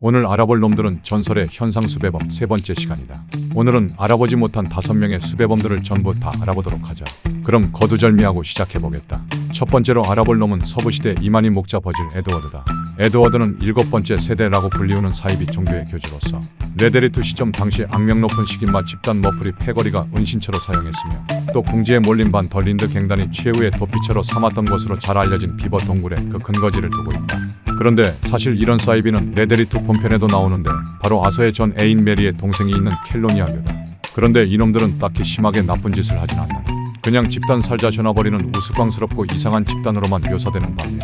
오늘 알아볼 놈들은 전설의 현상수배범 세 번째 시간이다. 오늘은 알아보지 못한 5명의 수배범들을 전부 다 알아보도록 하자. 그럼 거두절미하고 시작해보겠다. 첫 번째로 알아볼 놈은 서부시대 이만희 목자 버질 에드워드다. 에드워드는 7번째 세대라고 불리우는 사이비 종교의 교주로서 레데리투 시점 당시 악명 높은 식인마 집단 머플이 패거리가 은신처로 사용했으며 또 궁지에 몰린 반 덜린드 갱단이 최후의 도피처로 삼았던 것으로 잘 알려진 비버 동굴에 그 근거지를 두고 있다. 그런데 사실 이런 사이비는 레데리투 본편에도 나오는데 바로 아서의 전 애인 메리의 동생이 있는 켈로니아교다. 그런데 이놈들은 딱히 심하게 나쁜 짓을 하진 않는 그냥 집단 살자 전화버리는 우스꽝스럽고 이상한 집단으로만 묘사되는 반면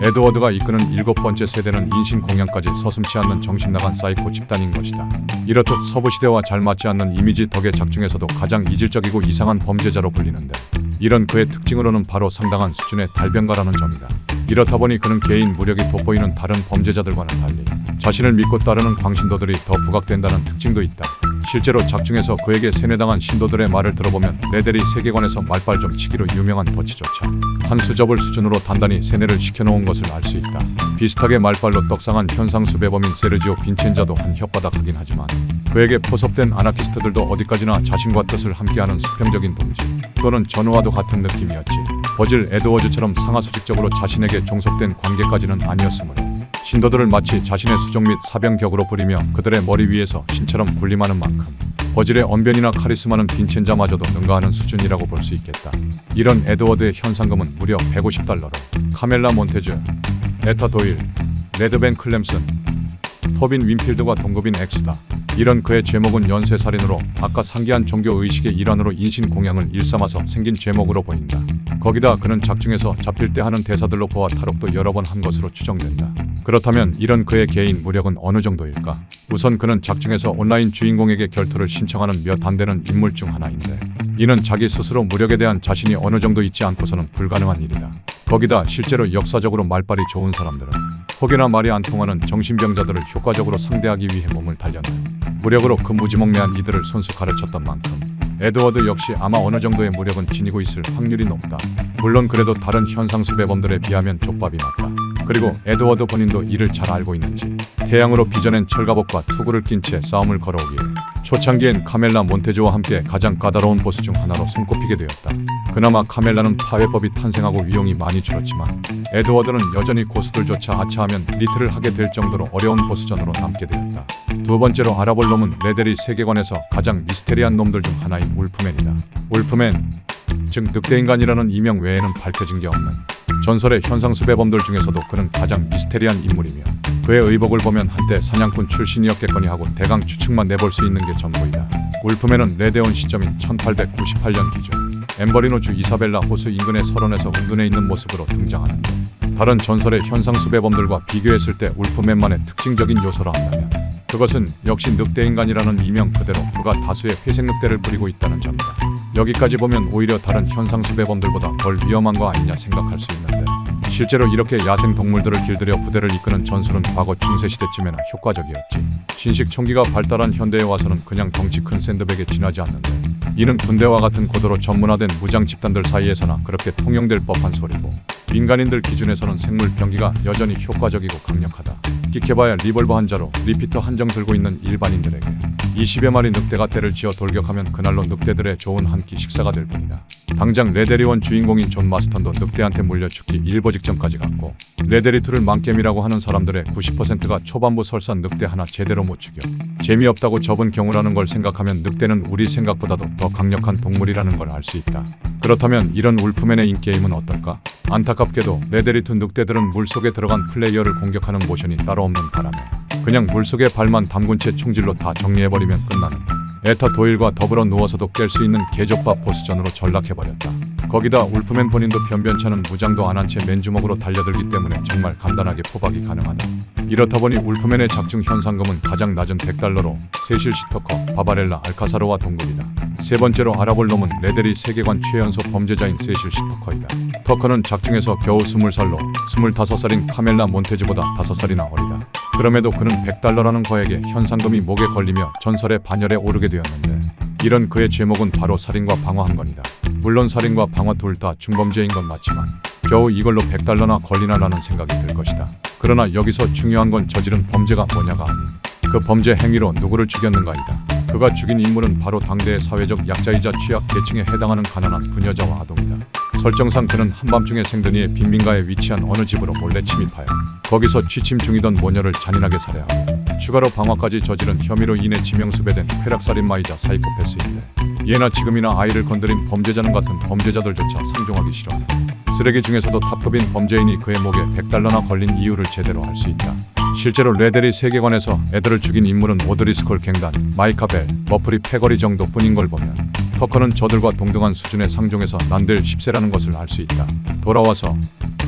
에드워드가 이끄는 7번째 세대는 인신공양까지 서슴지 않는 정신나간 사이코 집단인 것이다. 이렇듯 서부시대와 잘 맞지 않는 이미지 덕의 작중에서도 가장 이질적이고 이상한 범죄자로 불리는데 이런 그의 특징으로는 바로 상당한 수준의 달변가라는 점이다. 이렇다 보니 그는 개인 무력이 돋보이는 다른 범죄자들과는 달리 자신을 믿고 따르는 광신도들이 더 부각된다는 특징도 있다. 실제로 작중에서 그에게 세뇌당한 신도들의 말을 들어보면 레데리 세계관에서 말빨 좀 치기로 유명한 덫이조차 한 수접을 수준으로 단단히 세뇌를 시켜놓은 것을 알 수 있다. 비슷하게 말빨로 떡상한 현상수배범인 세르지오 빈첸자도 한 혓바닥하긴 하지만 그에게 포섭된 아나키스트들도 어디까지나 자신과 뜻을 함께하는 수평적인 동지 또는 전우와도 같은 느낌이었지. 버질 에드워즈처럼 상하수직적으로 자신에게 종속된 관계까지는 아니었으므로 신도들을 마치 자신의 수종 및 사병격으로 부리며 그들의 머리 위에서 신처럼 군림하는 만큼 버질의 언변이나 카리스마는 빈첸자마저도 능가하는 수준이라고 볼 수 있겠다. 이런 에드워드의 현상금은 무려 150달러로 카멜라 몬테즈, 에타 도일, 레드벤 클램슨, 토빈 윈필드가 동급인 액수다. 이런 그의 죄목은 연쇄살인으로 아까 상기한 종교의식의 일환으로 인신공양을 일삼아서 생긴 죄목으로 보인다. 거기다 그는 작중에서 잡힐 때 하는 대사들로 보아 탈옥도 여러 번 한 것으로 추정된다. 그렇다면 이런 그의 개인 무력은 어느 정도일까? 우선 그는 작중에서 온라인 주인공에게 결투를 신청하는 몇 안 되는 인물 중 하나인데 이는 자기 스스로 무력에 대한 자신이 어느 정도 있지 않고서는 불가능한 일이다. 거기다 실제로 역사적으로 말빨이 좋은 사람들은 혹여나 말이 안 통하는 정신병자들을 효과적으로 상대하기 위해 몸을 단련한 무력으로 그 무지몽매한 이들을 손수 가르쳤던 만큼 에드워드 역시 아마 어느 정도의 무력은 지니고 있을 확률이 높다. 물론 그래도 다른 현상수배범들에 비하면 족밥이 맞다. 그리고 에드워드 본인도 이를 잘 알고 있는지 태양으로 빚어낸 철갑옷과 투구를 낀 채 싸움을 걸어오기에 초창기엔 카멜라 몬테즈와 함께 가장 까다로운 보스 중 하나로 손꼽히게 되었다. 그나마 카멜라는 파괴법이 탄생하고 위용이 많이 줄었지만 에드워드는 여전히 고수들조차 아차하면 리트를 하게 될 정도로 어려운 보스전으로 남게 되었다. 두 번째로 알아볼 놈은 레데리 세계관에서 가장 미스테리한 놈들 중 하나인 울프맨이다. 울프맨, 즉 늑대인간이라는 이명 외에는 밝혀진 게 없는 전설의 현상수배범들 중에서도 그는 가장 미스테리한 인물이며 그의 의복을 보면 한때 사냥꾼 출신이었겠거니 하고 대강 추측만 내볼 수 있는 게 전부이다. 울프맨은 레데온 시점인 1898년 기준 엠버리노 주 이사벨라 호수 인근의 설원에서 은둔해 있는 모습으로 등장하는데 다른 전설의 현상수배범들과 비교했을 때 울프맨만의 특징적인 요소라 한다면 그것은 역시 늑대인간이라는 이명 그대로 그가 다수의 회색 늑대를 부리고 있다는 점이다. 여기까지 보면 오히려 다른 현상수배범들보다 덜 위험한 거 아니냐 생각할 수 있는데 실제로 이렇게 야생 동물들을 길들여 부대를 이끄는 전술은 과거 중세시대쯤에나 효과적이었지. 신식 총기가 발달한 현대에 와서는 그냥 덩치 큰 샌드백에 지나지 않는데 이는 군대와 같은 고도로 전문화된 무장 집단들 사이에서나 그렇게 통용될 법한 소리고 민간인들 기준에서는 생물병기가 여전히 효과적이고 강력하다. 끼켜봐야 리볼버 한 자로 리피터 한정 들고 있는 일반인들에게 20여 마리 늑대가 때를 지어 돌격하면 그날로 늑대들의 좋은 한 끼 식사가 될 뿐이다. 당장 레데리원 주인공인 존 마스턴도 늑대한테 물려 죽기 일보 직전까지 갔고 레데리2를 망겜이라고 하는 사람들의 90%가 초반부 설산 늑대 하나 제대로 못 죽여 재미없다고 접은 경우라는 걸 생각하면 늑대는 우리 생각보다도 더 강력한 동물이라는 걸 알 수 있다. 그렇다면 이런 울프맨의 인게임은 어떨까? 안타깝게도 레데리2 늑대들은 물속에 들어간 플레이어를 공격하는 모션이 따로 없는 바람에 그냥 물속에 발만 담근 채 총질로 다 정리해버리면 끝나는 에타 도일과 더불어 누워서도 깰 수 있는 개족밥 보스전으로 전락해버렸다. 거기다 울프맨 본인도 변변찮은 무장도 안 한 채 맨주먹으로 달려들기 때문에 정말 간단하게 포박이 가능하다. 이렇다 보니 울프맨의 작중 현상금은 가장 낮은 100달러로 세실 시터커, 바바렐라, 알카사로와 동급이다. 세 번째로 알아볼 놈은 레데리 세계관 최연소 범죄자인 세실 시터커이다. 터커는 작중에서 겨우 20살로 25살인 카멜라 몬테즈보다 5살이나 어리다. 그럼에도 그는 100달러라는 거액에 현상금이 목에 걸리며 전설의 반열에 오르게 되었는데 이런 그의 죄목은 바로 살인과 방화 한 건이다. 물론 살인과 방화 둘 다 중범죄인 건 맞지만 겨우 이걸로 100달러나 걸리나라는 생각이 들 것이다. 그러나 여기서 중요한 건 저지른 범죄가 뭐냐가 아닌 그 범죄 행위로 누구를 죽였는가이다. 그가 죽인 인물은 바로 당대의 사회적 약자이자 취약 계층에 해당하는 가난한 부녀자와 아동이다. 설정상 그는 한밤중에 생더니의 빈민가에 위치한 어느 집으로 몰래 침입하여 거기서 취침 중이던 모녀를 잔인하게 살해하고 추가로 방화까지 저지른 혐의로 인해 지명수배된 쾌락살인마이자 사이코패스인데, 예나 지금이나 아이를 건드린 범죄자는 같은 범죄자들조차 상종하기 싫어한다. 쓰레기 중에서도 탑급인 범죄인이 그의 목에 100달러나 걸린 이유를 제대로 알 수 있다. 실제로 레데리 세계관에서 애들을 죽인 인물은 오드리스콜 갱단, 마이카 벨, 머프리 패거리 정도뿐인 걸 보면 터커는 저들과 동등한 수준의 상종에서 난들 10세라는 것을 알 수 있다. 돌아와서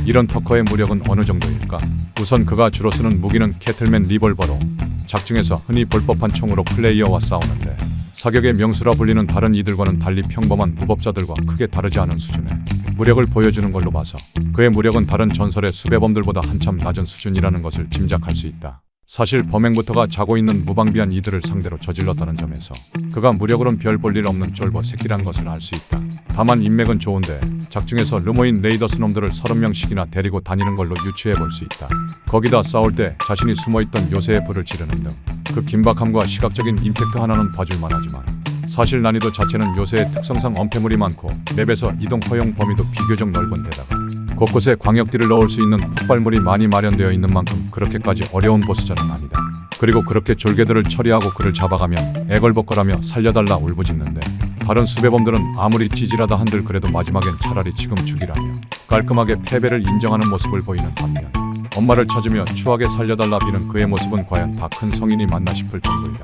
이런 터커의 무력은 어느 정도일까? 우선 그가 주로 쓰는 무기는 캐틀맨 리볼버로 작중에서 흔히 볼 법한 총으로 플레이어와 싸우는데, 사격의 명수라 불리는 다른 이들과는 달리 평범한 무법자들과 크게 다르지 않은 수준의 무력을 보여주는 걸로 봐서 그의 무력은 다른 전설의 수배범들보다 한참 낮은 수준이라는 것을 짐작할 수 있다. 사실 범행부터가 자고 있는 무방비한 이들을 상대로 저질렀다는 점에서 그가 무력으론 별 볼 일 없는 쫄보 새끼란 것을 알 수 있다. 다만 인맥은 좋은데 작중에서 르모인 레이더스 놈들을 30명씩이나 데리고 다니는 걸로 유추해 볼 수 있다. 거기다 싸울 때 자신이 숨어있던 요새의 불을 지르는 등 그 긴박함과 시각적인 임팩트 하나는 봐줄만 하지만, 사실 난이도 자체는 요새의 특성상 엄폐물이 많고 맵에서 이동 허용 범위도 비교적 넓은 데다가 곳곳에 광역딜을 넣을 수 있는 폭발물이 많이 마련되어 있는 만큼 그렇게까지 어려운 보스전은 아니다. 그리고 그렇게 졸개들을 처리하고 그를 잡아가면 애걸복걸하며 살려달라 울부짖는데, 다른 수배범들은 아무리 찌질하다 한들 그래도 마지막엔 차라리 지금 죽이라며 깔끔하게 패배를 인정하는 모습을 보이는 반면, 엄마를 찾으며 추하게 살려달라 비는 그의 모습은 과연 다 큰 성인이 맞나 싶을 정도이다.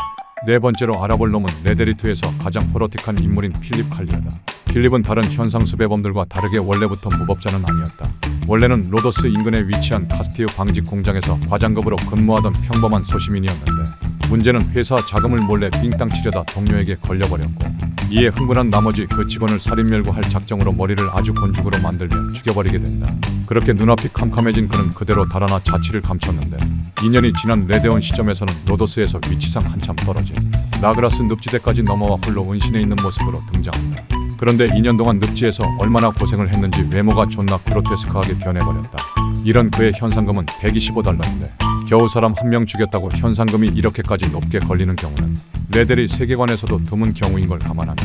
네 번째로 알아볼 놈은 레데리2에서 가장 호러틱한 인물인 필립 칼리어다. 필립은 다른 현상 수배범들과 다르게 원래부터 무법자는 아니었다. 원래는 로도스 인근에 위치한 카스티우 방직 공장에서 과장급으로 근무하던 평범한 소시민이었는데, 문제는 회사 자금을 몰래 빙땅 치려다 동료에게 걸려버렸고, 이에 흥분한 나머지 그 직원을 살인멸구할 작정으로 머리를 아주 곤죽으로 만들며 죽여버리게 된다. 그렇게 눈앞이 캄캄해진 그는 그대로 달아나 자취를 감췄는데, 2년이 지난 레데온 시점에서는 로도스에서 위치상 한참 떨어진 나그라스 늪지대까지 넘어와 홀로 은신해 있는 모습으로 등장한다. 그런데 2년 동안 늪지에서 얼마나 고생을 했는지 외모가 존나 그로테스크하게 변해버렸다. 이런 그의 현상금은 125달러인데 겨우 사람 한 명 죽였다고 현상금이 이렇게까지 높게 걸리는 경우는 레데리 세계관에서도 드문 경우인 걸 감안하면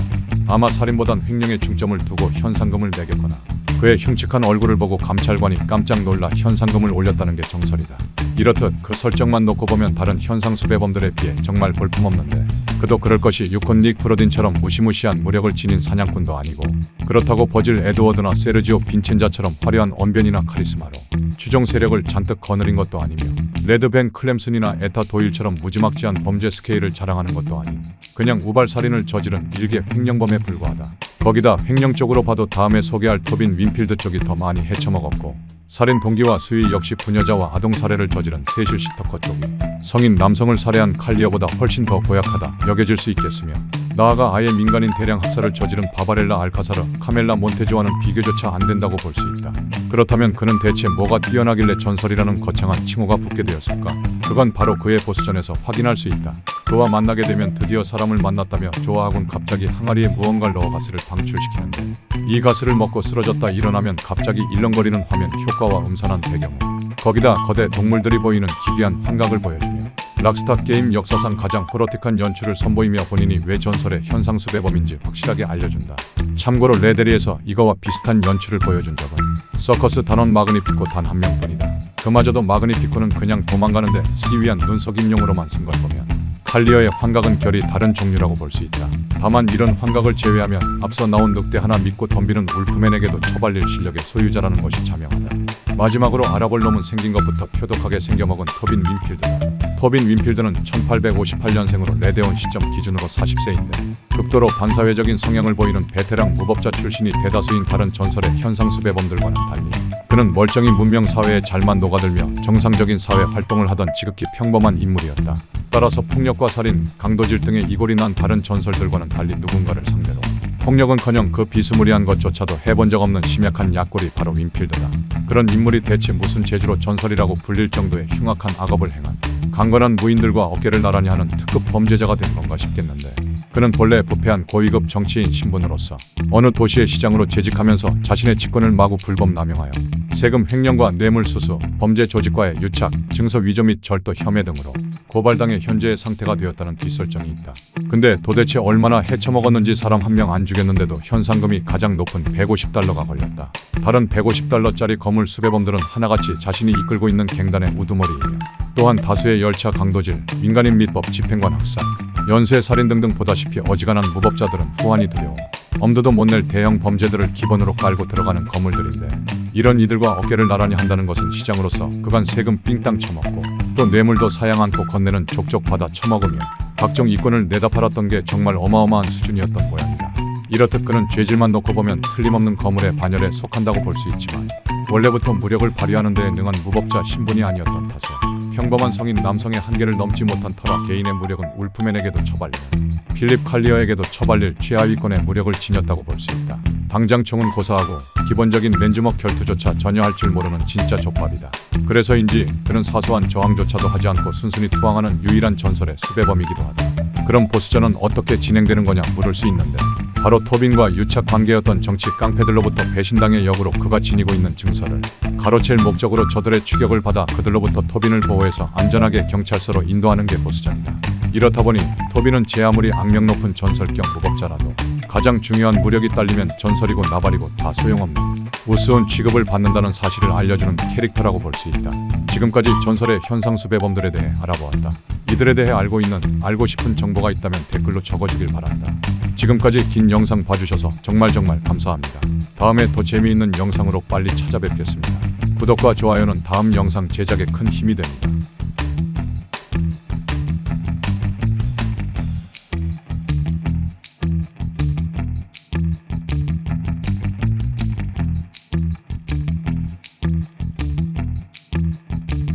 아마 살인보단 횡령에 중점을 두고 현상금을 매겼거나 그의 흉측한 얼굴을 보고 감찰관이 깜짝 놀라 현상금을 올렸다는 게 정설이다. 이렇듯 그 설정만 놓고 보면 다른 현상 수배범들에 비해 정말 볼품없는데, 그도 그럴 것이 유콘 닉 프로딘처럼 무시무시한 무력을 지닌 사냥꾼도 아니고, 그렇다고 버질 에드워드나 세르지오 빈첸자처럼 화려한 언변이나 카리스마로 추종 세력을 잔뜩 거느린 것도 아니며, 레드 벤 클램슨이나 에타 도일처럼 무지막지한 범죄 스케일을 자랑하는 것도 아닌 그냥 우발살인을 저지른 일개 횡령범에 불과하다. 거기다 횡령 쪽으로 봐도 다음에 소개할 토빈 윈필드 쪽이 더 많이 헤쳐먹었고, 살인 동기와 수위 역시 부녀자와 아동 살해를 저지른 세실 시터커 쪽이 성인 남성을 살해한 칼리어보다 훨씬 더 고약하다 여겨질 수 있겠으며, 나아가 아예 민간인 대량 학살을 저지른 바바렐라 알카사르, 카멜라 몬테조와는 비교조차 안 된다고 볼 수 있다. 그렇다면 그는 대체 뭐가 뛰어나길래 전설이라는 거창한 칭호가 붙게 되었을까? 그건 바로 그의 보스전에서 확인할 수 있다. 그와 만나게 되면 드디어 사람을 만났다며 좋아하곤 갑자기 항아리에 무언가를 넣어 가스를 방출시키는데, 이 가스를 먹고 쓰러졌다 일어나면 갑자기 일렁거리는 화면 효과와 음산한 배경음, 거기다 거대 동물들이 보이는 기괴한 환각을 보여주며 락스타 게임 역사상 가장 호러틱한 연출을 선보이며 본인이 왜 전설의 현상 수배범인지 확실하게 알려준다. 참고로 레데리에서 이거와 비슷한 연출을 보여준 적은 서커스 단원 마그니피코 단 한 명뿐이다. 그마저도 마그니피코는 그냥 도망가는데 쓰기 위한 눈속임용으로만 쓴 걸 보면 칼리어의 환각은 결이 다른 종류라고 볼 수 있다. 다만 이런 환각을 제외하면 앞서 나온 늑대 하나 믿고 덤비는 울프맨에게도 처발릴 실력의 소유자라는 것이 자명하다. 마지막으로 알아볼 놈은 생긴 것부터 표독하게 생겨먹은 토빈 윈필드다. 토빈 윈필드는 1858년생으로 레데온 시점 기준으로 40세인데 극도로 반사회적인 성향을 보이는 베테랑 무법자 출신이 대다수인 다른 전설의 현상 수배범들과는 달리 그는 멀쩡히 문명 사회에 잘만 녹아들며 정상적인 사회 활동을 하던 지극히 평범한 인물이었다. 따라서 폭력과 살인, 강도질 등의 이골이 난 다른 전설들과는 달리 누군가를 상대로 폭력은커녕 그 비스무리한 것조차도 해본 적 없는 심약한 약골이 바로 윈필드다. 그런 인물이 대체 무슨 재주로 전설이라고 불릴 정도의 흉악한 악업을 행한 강건한 무인들과 어깨를 나란히 하는 특급 범죄자가 된 건가 싶겠는데, 그는 본래 부패한 고위급 정치인 신분으로서 어느 도시의 시장으로 재직하면서 자신의 직권을 마구 불법 남용하여 세금 횡령과 뇌물수수, 범죄 조직과의 유착, 증서 위조 및 절도 혐의 등으로 고발당해 현재의 상태가 되었다는 뒷설정이 있다. 근데 도대체 얼마나 헤쳐먹었는지 사람 한 명 안 죽였는데도 현상금이 가장 높은 $150가 걸렸다. 다른 $150짜리 거물 수배범들은 하나같이 자신이 이끌고 있는 갱단의 우두머리이며 또한 다수의 열차 강도질, 민간인 밀법 집행관 학살, 연쇄 살인 등등 보다시피 어지간한 무법자들은 후환이 두려워 엄두도 못 낼 대형 범죄들을 기본으로 깔고 들어가는 거물들인데 이런 이들과 어깨를 나란히 한다는 것은 시장으로서 그간 세금 삥땅 쳐먹고 또 뇌물도 사양 않고 건네는 족족 받아 처먹으며 각종 이권을 내다 팔았던 게 정말 어마어마한 수준이었던 모양이다. 이렇듯 그는 죄질만 놓고 보면 틀림없는 거물의 반열에 속한다고 볼 수 있지만 원래부터 무력을 발휘하는 데에 능한 무법자 신분이 아니었던 탓에 평범한 성인 남성의 한계를 넘지 못한 터라 개인의 무력은 울프맨에게도 처발리며 필립 칼리어에게도 처발릴 최하위권의 무력을 지녔다고 볼 수 있다. 당장 총은 고사하고 기본적인 맨주먹 결투조차 전혀 할 줄 모르는 진짜 족밥이다. 그래서인지 그는 사소한 저항조차도 하지 않고 순순히 투항하는 유일한 전설의 수배범이기도 하다. 그럼 보스전은 어떻게 진행되는 거냐 물을 수 있는데 바로 토빈과 유착 관계였던 정치 깡패들로부터 배신당의 역으로 그가 지니고 있는 증서를 가로챌 목적으로 저들의 추격을 받아 그들로부터 토빈을 보호해서 안전하게 경찰서로 인도하는 게 보스전이다. 이렇다 보니 토빈은 제 아무리 악명 높은 전설격 무법자라도 가장 중요한 무력이 딸리면 전설이고 나발이고 다 소용없는 우스운 취급을 받는다는 사실을 알려주는 캐릭터라고 볼 수 있다. 지금까지 전설의 현상수배범들에 대해 알아보았다. 이들에 대해 알고 있는, 알고 싶은 정보가 있다면 댓글로 적어주길 바란다. 지금까지 긴 영상 봐주셔서 정말 감사합니다. 다음에 더 재미있는 영상으로 빨리 찾아뵙겠습니다. 구독과 좋아요는 다음 영상 제작에 큰 힘이 됩니다.